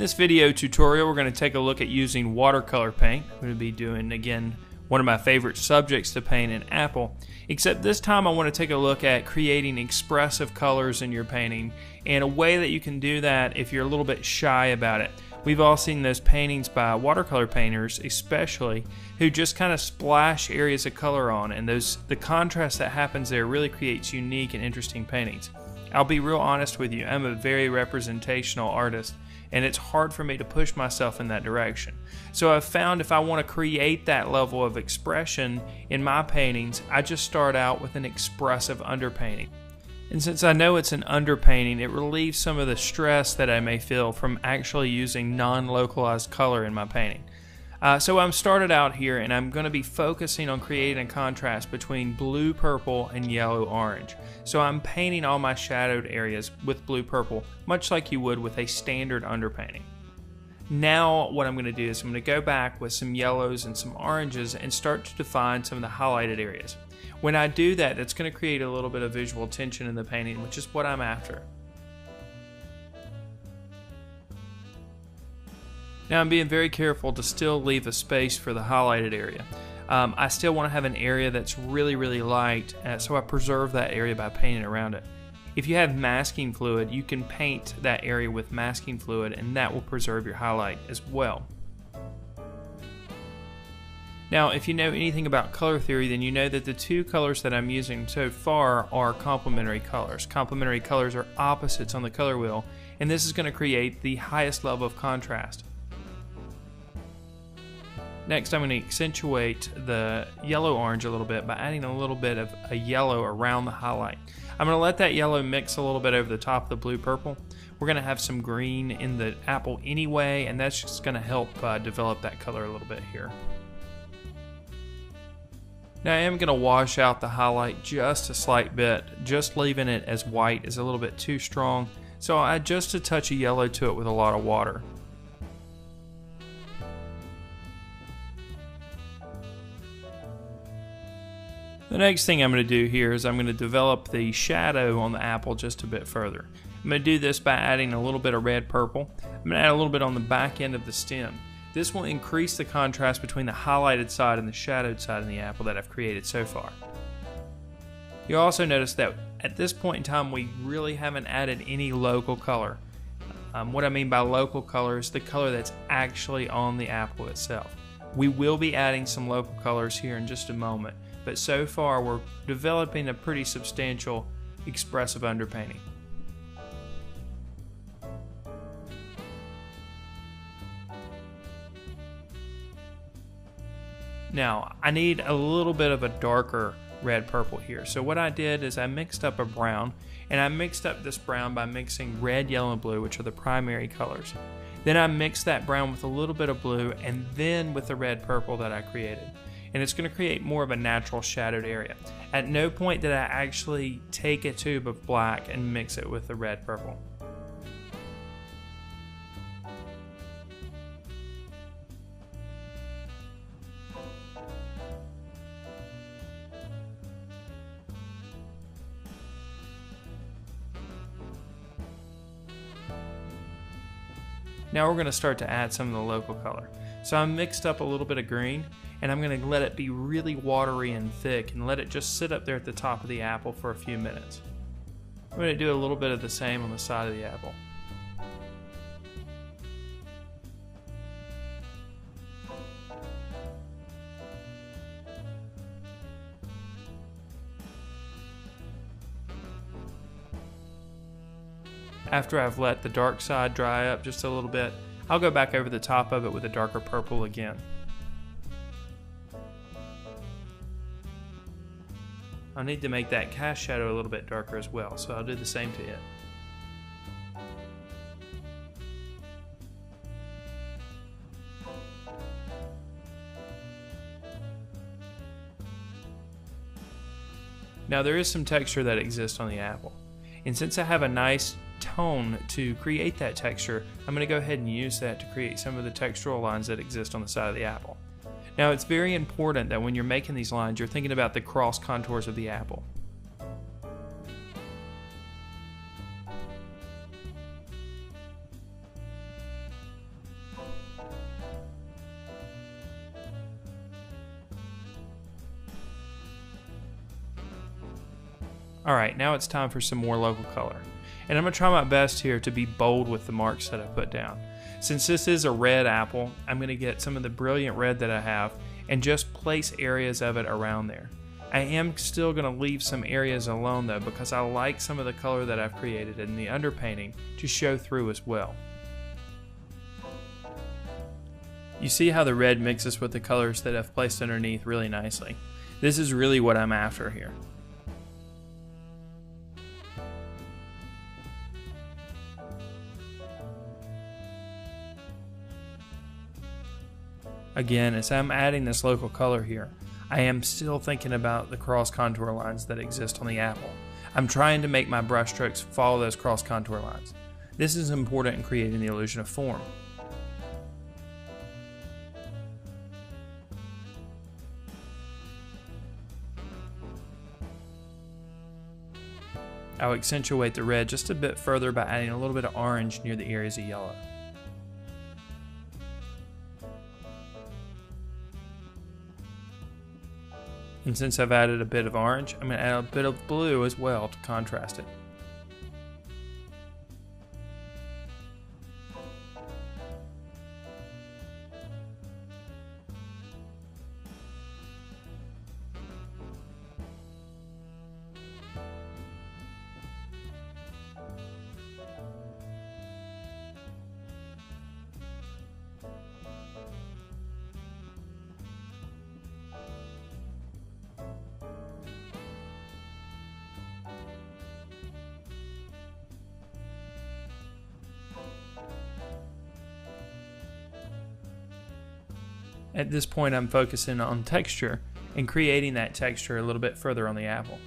In this video tutorial, we're going to take a look at using watercolor paint. I'm going to be doing, again, one of my favorite subjects to paint in Apple, except this time I want to take a look at creating expressive colors in your painting and a way that you can do that if you're a little bit shy about it. We've all seen those paintings by watercolor painters especially who just kind of splash areas of color on, and the contrast that happens there really creates unique and interesting paintings. I'll be real honest with you, I'm a very representational artist and it's hard for me to push myself in that direction. So I've found if I want to create that level of expression in my paintings, I just start out with an expressive underpainting. And since I know it's an underpainting, it relieves some of the stress that I may feel from actually using non-localized color in my painting. So I'm started out here and I'm going to be focusing on creating a contrast between blue purple and yellow orange. So I'm painting all my shadowed areas with blue purple, much like you would with a standard underpainting. Now what I'm going to do is I'm going to go back with some yellows and some oranges and start to define some of the highlighted areas. When I do that, it's going to create a little bit of visual tension in the painting, which is what I'm after. Now I'm being very careful to still leave a space for the highlighted area. I still want to have an area that's really light, so I preserve that area by painting around it. If you have masking fluid, you can paint that area with masking fluid and that will preserve your highlight as well. Now if you know anything about color theory, then you know that the two colors that I'm using so far are complementary colors. Complementary colors are opposites on the color wheel, and this is going to create the highest level of contrast. Next, I'm going to accentuate the yellow-orange a little bit by adding a little bit of a yellow around the highlight. I'm going to let that yellow mix a little bit over the top of the blue-purple. We're going to have some green in the apple anyway, and that's just going to help develop that color a little bit here. Now I am going to wash out the highlight just a slight bit. Just leaving it as white is a little bit too strong, so I add just a touch of yellow to it with a lot of water. The next thing I'm going to do here is I'm going to develop the shadow on the apple just a bit further. I'm going to do this by adding a little bit of red purple. I'm going to add a little bit on the back end of the stem. This will increase the contrast between the highlighted side and the shadowed side of the apple that I've created so far. You'll also notice that at this point in time we really haven't added any local color. What I mean by local color is the color that's actually on the apple itself. We will be adding some local colors here in just a moment, but so far we're developing a pretty substantial expressive underpainting. Now I need a little bit of a darker red purple here, so what I did is I mixed up a brown, and I mixed up this brown by mixing red, yellow, and blue, which are the primary colors. Then I mixed that brown with a little bit of blue and then with the red purple that I created. And it's going to create more of a natural shadowed area. At no point did I actually take a tube of black and mix it with the red purple. Now we're going to start to add some of the local color. So I mixed up a little bit of green, and I'm going to let it be really watery and thick and let it just sit up there at the top of the apple for a few minutes. I'm going to do a little bit of the same on the side of the apple. After I've let the dark side dry up just a little bit, I'll go back over the top of it with a darker purple again. I need to make that cast shadow a little bit darker as well, so I'll do the same to it. Now there is some texture that exists on the apple, and since I have a nice tone to create that texture, I'm going to go ahead and use that to create some of the textural lines that exist on the side of the apple. Now it's very important that when you're making these lines, you're thinking about the cross contours of the apple. Alright, now it's time for some more local color. And I'm going to try my best here to be bold with the marks that I put down. Since this is a red apple, I'm going to get some of the brilliant red that I have and just place areas of it around there. I am still going to leave some areas alone though, because I like some of the color that I've created in the underpainting to show through as well. You see how the red mixes with the colors that I've placed underneath really nicely. This is really what I'm after here. Again, as I'm adding this local color here, I am still thinking about the cross contour lines that exist on the apple. I'm trying to make my brush strokes follow those cross contour lines. This is important in creating the illusion of form. I'll accentuate the red just a bit further by adding a little bit of orange near the areas of yellow. And since I've added a bit of orange, I'm going to add a bit of blue as well to contrast it. At this point, I'm focusing on texture and creating that texture a little bit further on the apple.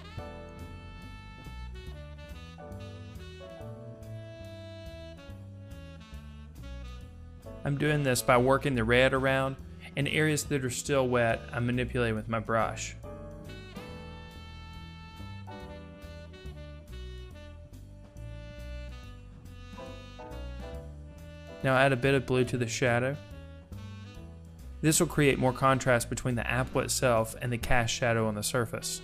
I'm doing this by working the red around, and areas that are still wet, I'm manipulating with my brush. Now add a bit of blue to the shadow. This will create more contrast between the apple itself and the cast shadow on the surface.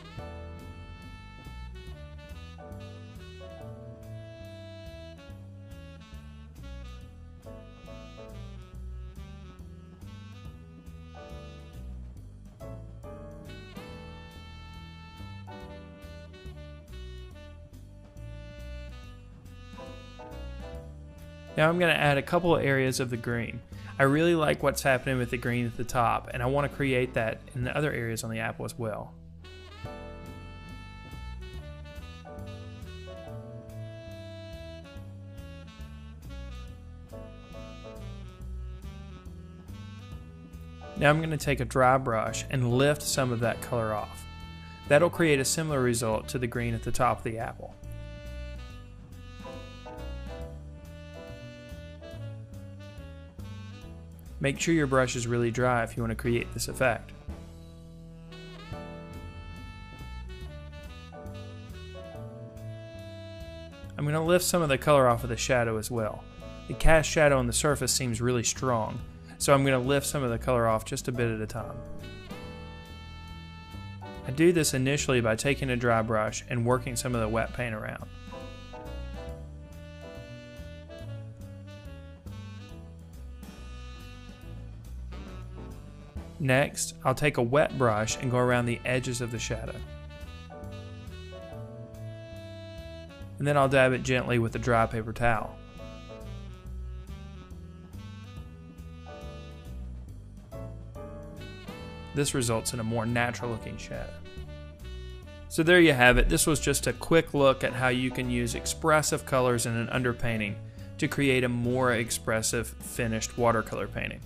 Now I'm going to add a couple of areas of the green. I really like what's happening with the green at the top, and I want to create that in the other areas on the apple as well. Now I'm going to take a dry brush and lift some of that color off. That'll create a similar result to the green at the top of the apple. Make sure your brush is really dry if you want to create this effect. I'm going to lift some of the color off of the shadow as well. The cast shadow on the surface seems really strong, so I'm going to lift some of the color off just a bit at a time. I do this initially by taking a dry brush and working some of the wet paint around. Next, I'll take a wet brush and go around the edges of the shadow. And then I'll dab it gently with a dry paper towel. This results in a more natural looking shadow. So there you have it. This was just a quick look at how you can use expressive colors in an underpainting to create a more expressive finished watercolor painting.